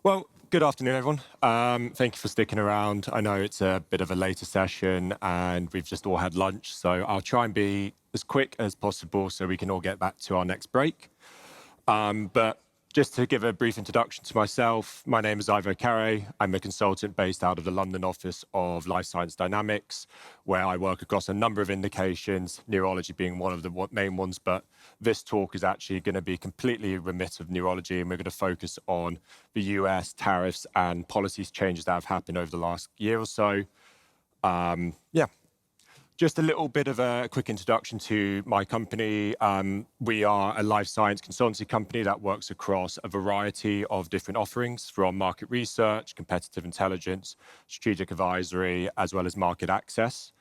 Well, good afternoon, everyone. Thank you for sticking around. I know it's a bit of a later session and we've just all had lunch, so I'll try and be as quick as possible so we can all get back to our next break. But just to give a brief introduction to myself, my name is Carre. I'm a consultant based out of the London office of Lifescience Dynamics, where I work across a number of indications, neurology being one of the main ones. But this talk is actually going to be completely remit of neurology, and we're going to focus on the US tariffs and policies changes that have happened over the last year or so. Yeah. Just a little bit of a quick introduction to my company. We are a life science consultancy company that works across a variety of different offerings, from market research, competitive intelligence, strategic advisory, as well as market access.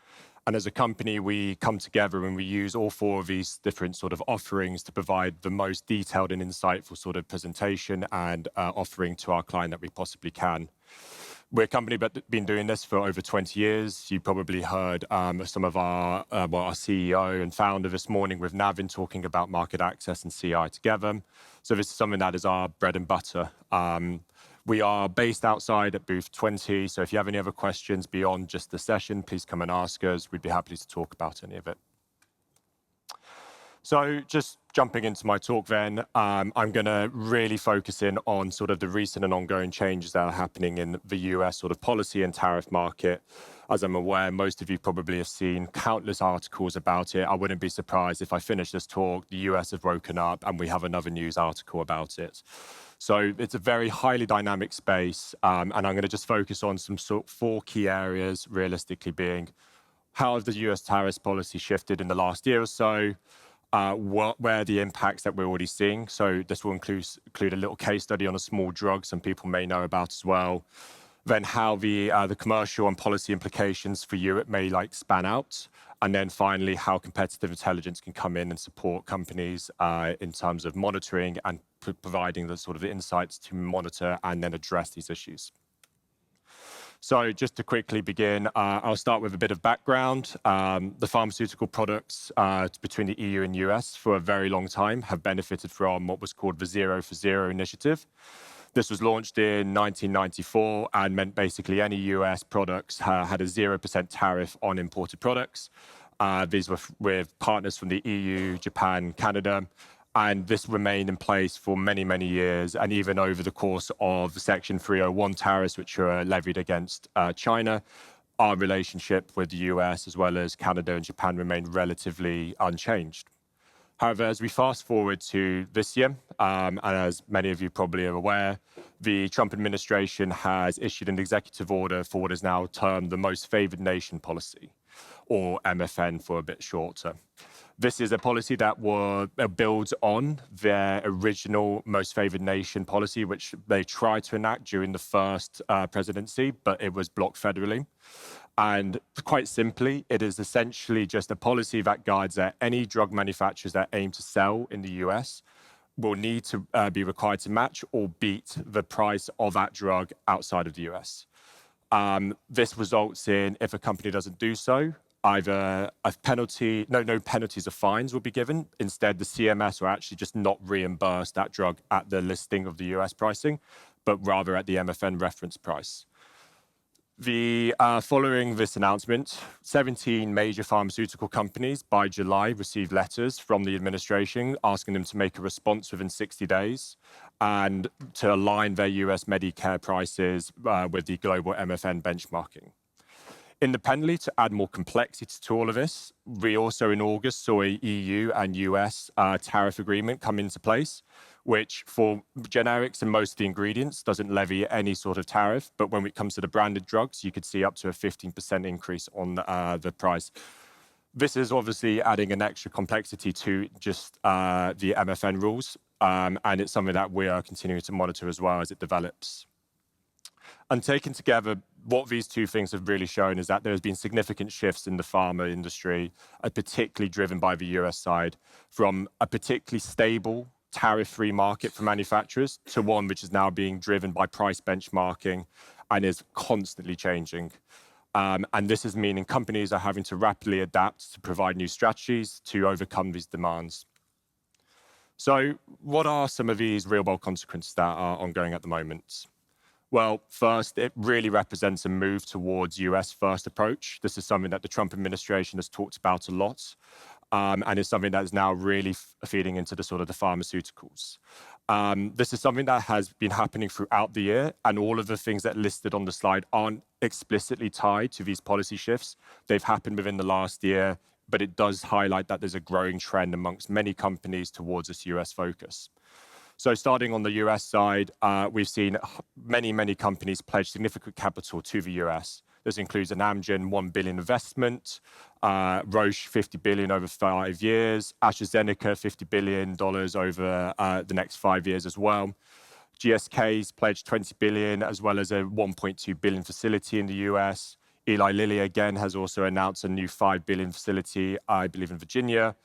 And as a company, we come together and we use all four of these different sort of offerings to provide the most detailed and insightful sort of presentation and offering to our client that we possibly can. We're a company that's been doing this for over 20 years. You probably heard some of our CEO and founder this morning with Navin talking about market access and CI together. So this is something that is our bread and butter. We are based outside at booth 20. So if you have any other questions beyond just the session, please come and ask us. We'd be happy to talk about any of it. So just jumping into my talk then, I'm going to really focus in on sort of the recent and ongoing changes that are happening in the US sort of policy and tariff market. As I'm aware, most of you probably have seen countless articles about it. I wouldn't be surprised if I finish this talk, the US have woken up and we have another news article about it. So it's a very highly dynamic space, and I'm going to just focus on some sort of four key areas, realistically being how has the US tariffs policy shifted in the last year or so, where are the impacts that we're already seeing. So this will include a little case study on a small drug some people may know about as well. Then how the commercial and policy implications for Europe may span out. And then finally, how competitive intelligence can come in and support companies in terms of monitoring and providing the sort of insights to monitor and then address these issues. So just to quickly begin, I'll start with a bit of background. The pharmaceutical products between the EU and US for a very long time have benefited from what was called the Zero for Zero initiative. This was launched in 1994 and meant basically any US products had a 0% tariff on imported products. These were with partners from the EU, Japan, Canada. And this remained in place for many, many years, and even over the course of Section 301 tariffs, which are levied against China, our relationship with the US as well as Canada and Japan remained relatively unchanged. However, as we fast forward to this year, and as many of you probably are aware, the Trump administration has issued an executive order for what is now termed the Most Favored Nation policy, or MFN for a bit shorter. This is a policy that builds on their original Most Favored Nation policy, which they tried to enact during the first presidency, but it was blocked federally. And quite simply, it is essentially just a policy that guides that any drug manufacturers that aim to sell in the US will need to be required to match or beat the price of that drug outside of the US. This results in, if a company doesn't do so, either a penalty, no penalties or fines will be given. Instead, the CMS will actually just not reimburse that drug at the listing of the US pricing, but rather at the MFN reference price. Following this announcement, 17 major pharmaceutical companies by July received letters from the administration asking them to make a response within 60 days and to align their US Medicare prices with the global MFN benchmarking. Independently, to add more complexity to all of this, we also in August saw a EU and US tariff agreement come into place, which for generics and most of the ingredients doesn't levy any sort of tariff. But when it comes to the branded drugs, you could see up to a 15% increase on the price. This is obviously adding an extra complexity to just the MFN rules. And it's something that we are continuing to monitor as well as it develops. And taken together, what these two things have really shown is that there has been significant shifts in the pharma industry, particularly driven by the US side, from a particularly stable tariff-free market for manufacturers to one which is now being driven by price benchmarking and is constantly changing. And this is meaning companies are having to rapidly adapt to provide new strategies to overcome these demands. So what are some of these real-world consequences that are ongoing at the moment? Well, first, it really represents a move towards US first approach. This is something that the Trump administration has talked about a lot, and is something that is now really feeding into the sort of the pharmaceuticals. This is something that has been happening throughout the year, and all of the things that are listed on the slide aren't explicitly tied to these policy shifts. They've happened within the last year, but it does highlight that there's a growing trend amongst many companies towards this US focus. So starting on the US side, we've seen many companies pledge significant capital to the US. This includes an Amgen $1 billion investment, Roche $50 billion over 5 years, AstraZeneca $50 billion over the next 5 years as well. GSK's pledged $20 billion, as well as a $1.2 billion facility in the US. Eli Lilly, again, has also announced a new $5 billion facility, I believe, in Virginia.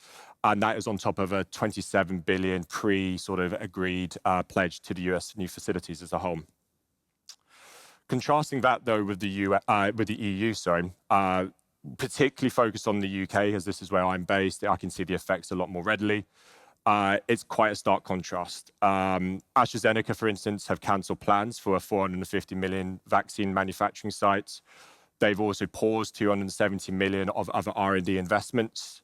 And that is on top of a $27 billion sort of agreed pledge to the US new facilities as a whole. Contrasting that, though, with the EU, particularly focused on the UK, as this is where I'm based, I can see the effects a lot more readily. It's quite a stark contrast. AstraZeneca, for instance, have cancelled plans for a 450 million vaccine manufacturing site. They've also paused 270 million of other R&D investments.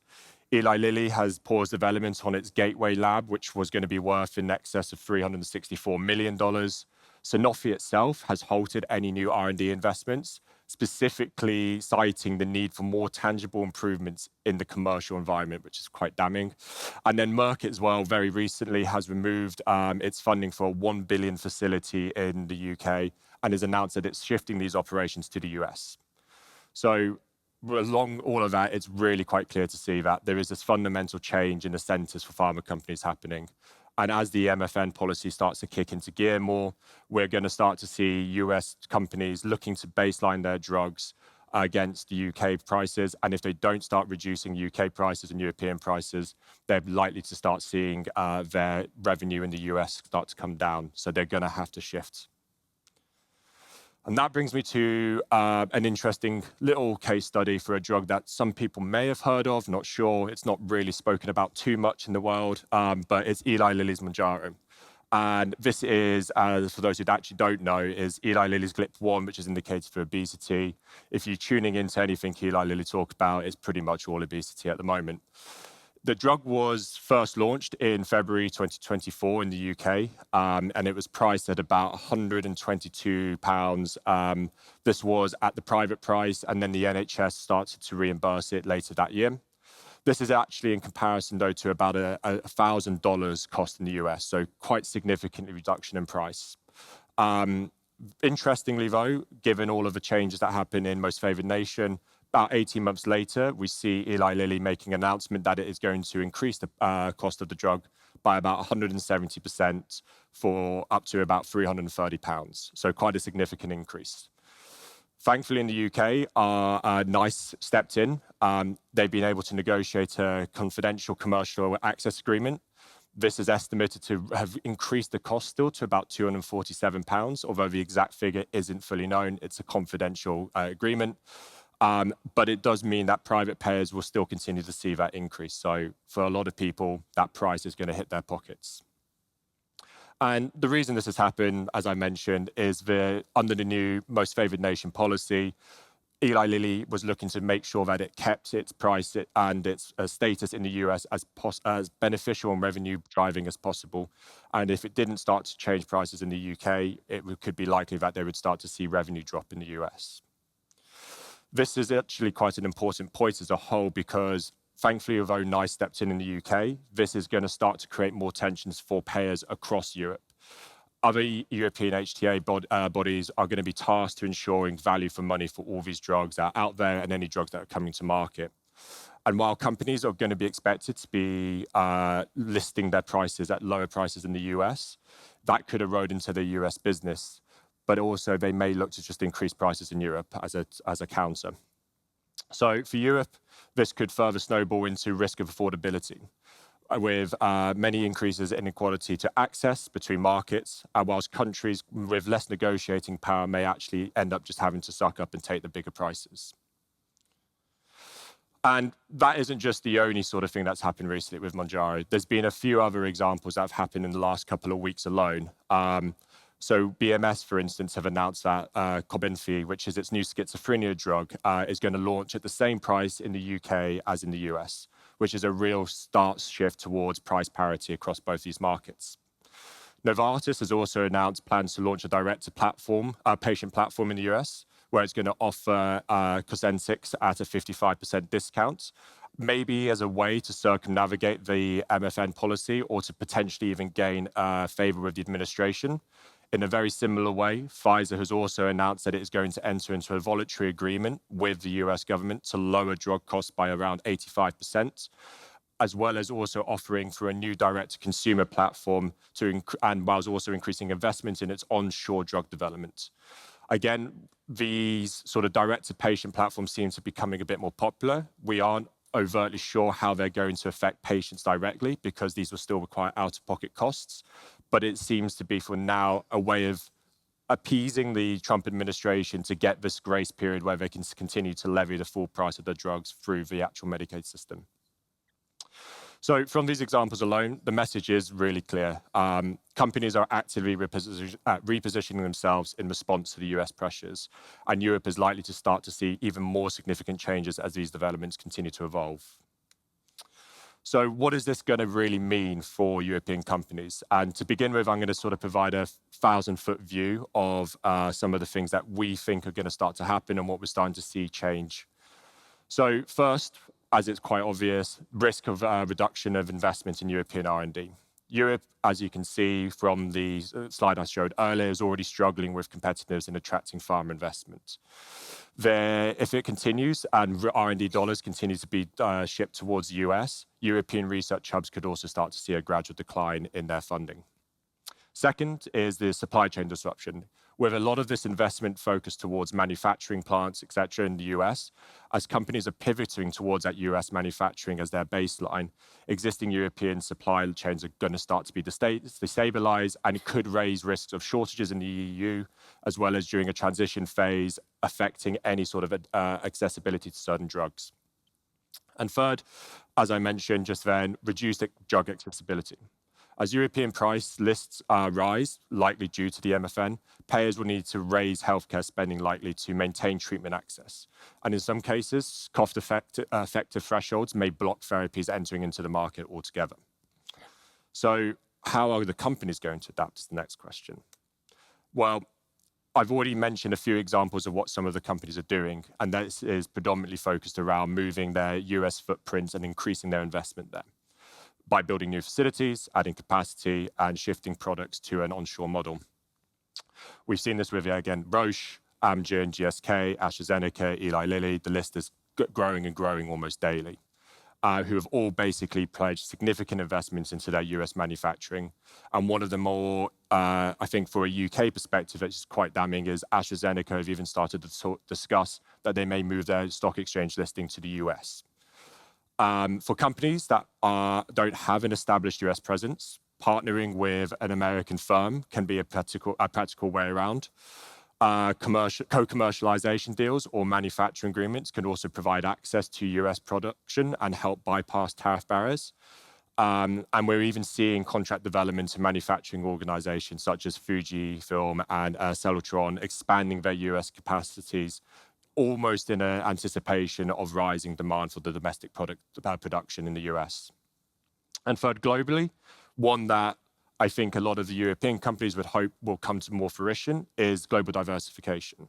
Eli Lilly has paused development on its Gateway lab, which was going to be worth in excess of $364 million. Sanofi itself has halted any new R&D investments, specifically citing the need for more tangible improvements in the commercial environment, which is quite damning. And then Merck as well, very recently, has removed its funding for a $1 billion facility in the UK and has announced that it's shifting these operations to the US. So along all of that, it's really quite clear to see that there is this fundamental change in the centres for pharma companies happening. And as the MFN policy starts to kick into gear more, we're going to start to see US companies looking to baseline their drugs against the UK prices. And if they don't start reducing UK prices and European prices, they're likely to start seeing their revenue in the US start to come down. So they're going to have to shift. And that brings me to an interesting little case study for a drug that some people may have heard of, not sure. It's not really spoken about too much in the world, but it's Eli Lilly's Mounjaro. And this is, for those who actually don't know, is Eli Lilly's GLP-1, which is indicated for obesity. If you're tuning into anything Eli Lilly talk about, it's pretty much all obesity at the moment. The drug was first launched in February 2024 in the UK, and it was priced at about £122. This was at the private price, and then the NHS started to reimburse it later that year. This is actually in comparison, though, to about $1,000 cost in the US, so quite significant reduction in price. Interestingly, though, given all of the changes that happen in most favoured nation, about 18 months later, we see Eli Lilly making an announcement that it is going to increase the cost of the drug by about 170% for up to about £330. So quite a significant increase. Thankfully, in the UK, NICE stepped in. They've been able to negotiate a confidential commercial access agreement. This is estimated to have increased the cost still to about £247, although the exact figure isn't fully known. It's a confidential agreement. But it does mean that private payers will still continue to see that increase. So for a lot of people, that price is going to hit their pockets. And the reason this has happened, as I mentioned, is under the new most favoured nation policy, Eli Lilly was looking to make sure that it kept its price and its status in the US as beneficial and revenue driving as possible. And if it didn't start to change prices in the UK, it could be likely that they would start to see revenue drop in the US. This is actually quite an important point as a whole because, thankfully, although NICE stepped in the UK, this is going to start to create more tensions for payers across Europe. Other European HTA bodies are going to be tasked to ensuring value for money for all these drugs that are out there and any drugs that are coming to market. And while companies are going to be expected to be listing their prices at lower prices in the US, that could erode into the US business. But also they may look to just increase prices in Europe as a counter. So for Europe, this could further snowball into risk of affordability, with many increases in inequality to access between markets, whilst countries with less negotiating power may actually end up just having to suck up and take the bigger prices. And that isn't just the only sort of thing that's happened recently with Mounjaro. There's been a few other examples that have happened in the last couple of weeks alone. So BMS, for instance, have announced that Cobenfy, which is its new schizophrenia drug, is going to launch at the same price in the UK as in the US, which is a real start shift towards price parity across both these markets. Novartis has also announced plans to launch a patient platform in the US, where it's going to offer Cosentyx at a 55% discount, maybe as a way to circumnavigate the MFN policy or to potentially even gain favor with the administration. In a very similar way, Pfizer has also announced that it is going to enter into a voluntary agreement with the US government to lower drug costs by around 85%, as well as also offering for a new direct-to-consumer platform and whilst also increasing investment in its onshore drug development. Again, these sort of direct-to-patient platforms seem to be becoming a bit more popular. We aren't overtly sure how they're going to affect patients directly because these will still require out-of-pocket costs. But it seems to be, for now, a way of appeasing the Trump administration to get this grace period where they can continue to levy the full price of their drugs through the actual Medicaid system. So from these examples alone, the message is really clear. Companies are actively repositioning themselves in response to the US pressures, and Europe is likely to start to see even more significant changes as these developments continue to evolve. So what is this going to really mean for European companies? And to begin with, I'm going to sort of provide a 1,000-foot view of some of the things that we think are going to start to happen and what we're starting to see change. So first, as it's quite obvious, risk of reduction of investment in European R&D. Europe, as you can see from the slide I showed earlier, is already struggling with competitiveness in attracting pharma investment. If it continues and R&D dollars continue to be shipped towards the US, European research hubs could also start to see a gradual decline in their funding. Second is the supply chain disruption. With a lot of this investment focused towards manufacturing plants, et cetera, in the US, as companies are pivoting towards that US manufacturing as their baseline, existing European supply chains are going to start to be destabilized and could raise risks of shortages in the EU, as well as during a transition phase, affecting any sort of accessibility to certain drugs. And third, as I mentioned just then, reduced drug accessibility. As European price lists rise, likely due to the MFN, payers will need to raise healthcare spending likely to maintain treatment access. And in some cases, cost-effective thresholds may block therapies entering into the market altogether. So how are the companies going to adapt is the next question. Well, I've already mentioned a few examples of what some of the companies are doing, and that is predominantly focused around moving their US footprints and increasing their investment there by building new facilities, adding capacity, and shifting products to an onshore model. We've seen this with, again, Roche, Amgen, GSK, AstraZeneca, Eli Lilly. The list is growing and growing almost daily, who have all basically pledged significant investments into their US manufacturing. And one of the more, I think, for a UK perspective, it's quite damning, is AstraZeneca have even started to discuss that they may move their stock exchange listing to the US. For companies that don't have an established US presence, partnering with an American firm can be a practical way around. Co-commercialization deals or manufacturing agreements can also provide access to US production and help bypass tariff barriers. And we're even seeing contract development and manufacturing organizations such as Fujifilm and Celltron expanding their US capacities almost in anticipation of rising demand for the domestic production in the US. And third, globally, one that I think a lot of the European companies would hope will come to more fruition is global diversification.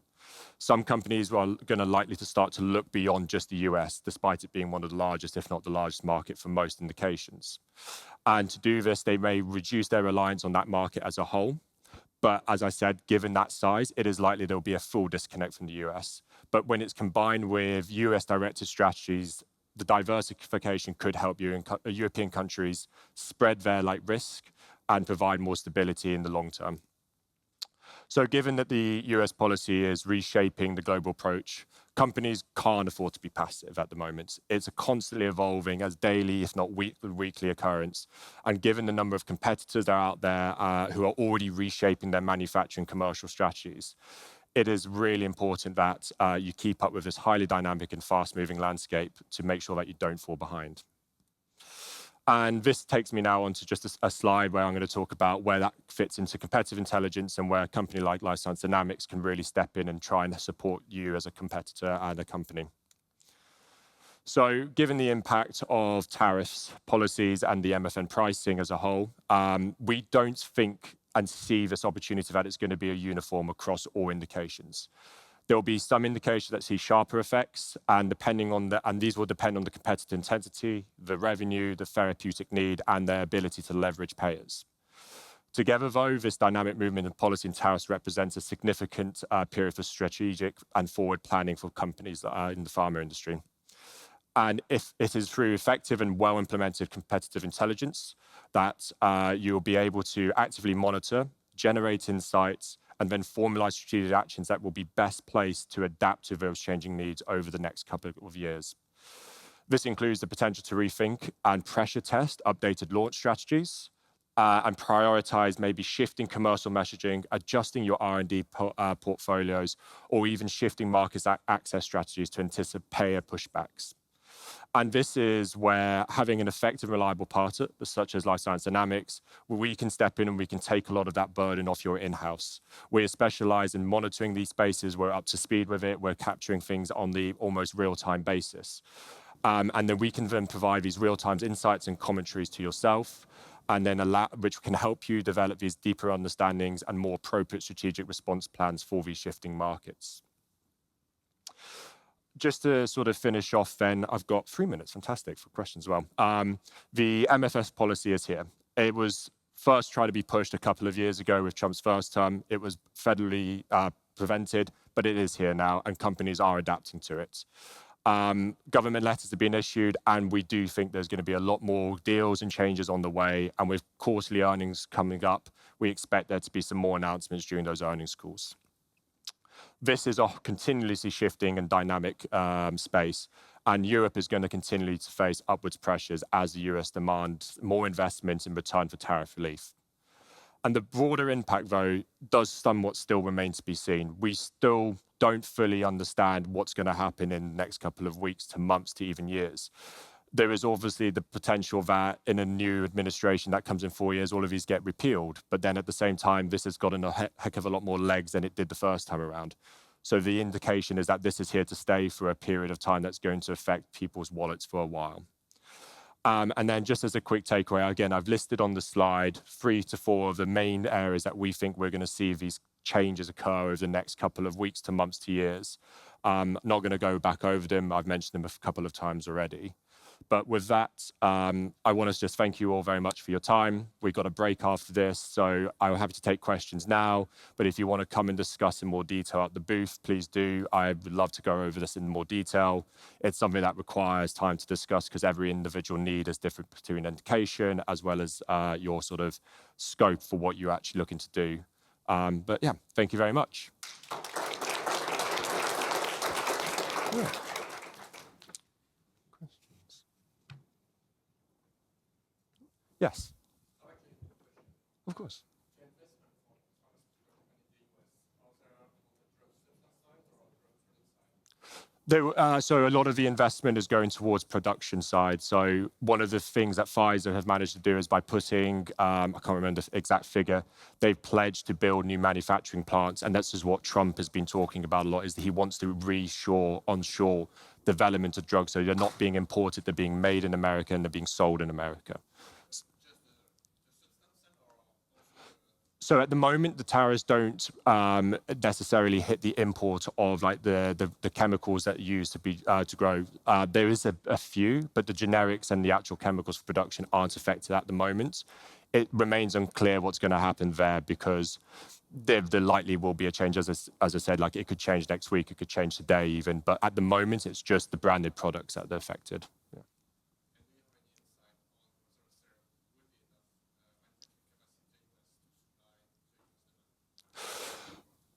Some companies are going to likely to start to look beyond just the US, despite it being one of the largest, if not the largest market for most indications. And to do this, they may reduce their reliance on that market as a whole. But as I said, given that size, it is likely there will be a full disconnect from the US. But when it's combined with US-directed strategies, the diversification could help European countries spread their risk and provide more stability in the long term. So given that the US policy is reshaping the global approach, companies can't afford to be passive at the moment. It's a constantly evolving, as daily, if not weekly occurrence. And given the number of competitors that are out there who are already reshaping their manufacturing commercial strategies, it is really important that you keep up with this highly dynamic and fast-moving landscape to make sure that you don't fall behind. And this takes me now onto just a slide where I'm going to talk about where that fits into competitive intelligence and where a company like Lifescience Dynamics can really step in and try and support you as a competitor and a company. So given the impact of tariffs, policies, and the MFN pricing as a whole, we don't think and see this opportunity that it's going to be a uniform across all indications. There will be some indications that see sharper effects, and these will depend on the competitive intensity, the revenue, the therapeutic need, and their ability to leverage payers. Together, though, this dynamic movement in policy and tariffs represents a significant period for strategic and forward planning for companies that are in the pharma industry. And if it is through effective and well-implemented competitive intelligence that you'll be able to actively monitor, generate insights, and then formulate strategic actions that will be best placed to adapt to those changing needs over the next couple of years. This includes the potential to rethink and pressure test updated launch strategies, and prioritize maybe shifting commercial messaging, adjusting your R&D portfolios, or even shifting market access strategies to anticipate payer pushbacks. And this is where having an effective, reliable partner, such as Lifescience Dynamics, where we can step in and we can take a lot of that burden off your in-house. We're specialized in monitoring these spaces. We're up to speed with it. We're capturing things on the almost real-time basis. And then we can then provide these real-time insights and commentaries to yourself, and then which can help you develop these deeper understandings and more appropriate strategic response plans for these shifting markets. Just to sort of finish off then, I've got 3 minutes, fantastic, for questions as well. The MFS policy is here. It was first tried to be pushed a couple of years ago with Trump's first term. It was federally prevented, but it is here now, and companies are adapting to it. Government letters have been issued, and we do think there's going to be a lot more deals and changes on the way. And with quarterly earnings coming up, we expect there to be some more announcements during those earnings calls. This is a continuously shifting and dynamic space, and Europe is going to continue to face upwards pressures as the US demands more investment in return for tariff relief. And the broader impact, though, does somewhat still remain to be seen. We still don't fully understand what's going to happen in the next couple of weeks to months to even years. There is obviously the potential that in a new administration that comes in 4 years, all of these get repealed. But then at the same time, this has gotten a heck of a lot more legs than it did the first time around. So the indication is that this is here to stay for a period of time that's going to affect people's wallets for a while. And then just as a quick takeaway, again, I've listed on the slide 3 to 4 of the main areas that we think we're going to see these changes occur over the next couple of weeks to months to years. Not going to go back over them. I've mentioned them a couple of times already. But with that, I want to just thank you all very much for your time. We've got a break after this, so I'm happy to take questions now. But if you want to come and discuss in more detail at the booth, please do. I would love to go over this in more detail. It's something that requires time to discuss because every individual need is different to an indication, as well as your sort of scope for what you're actually looking to do. But yeah, thank you very much. Yeah. Yes. Of course. So a lot of the investment is going towards production side. So one of the things that Pfizer have managed to do is by putting, I can't remember the exact figure, they've pledged to build new manufacturing plants. And that's just what Trump has been talking about a lot, is that he wants to reshore, onshore development of drugs. So they're not being imported, they're being made in America and they're being sold in America. So at the moment, the tariffs don't necessarily hit the import of like the chemicals that are used to grow. There is a few, but the generics and the actual chemicals for production aren't affected at the moment. It remains unclear what's going to happen there because there likely will be a change. As I said, like it could change next week, it could change today even. But at the moment, it's just the branded products that are affected. Yeah.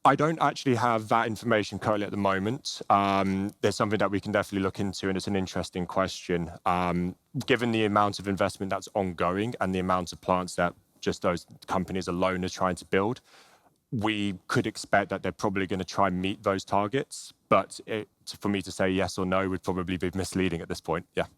I don't actually have that information currently at the moment. There's something that we can definitely look into, and it's an interesting question. Given the amount of investment that's ongoing and the amount of plants that just those companies alone are trying to build, we could expect that they're probably going to try and meet those targets. But for me to say yes or no would probably be misleading at this point. Yeah.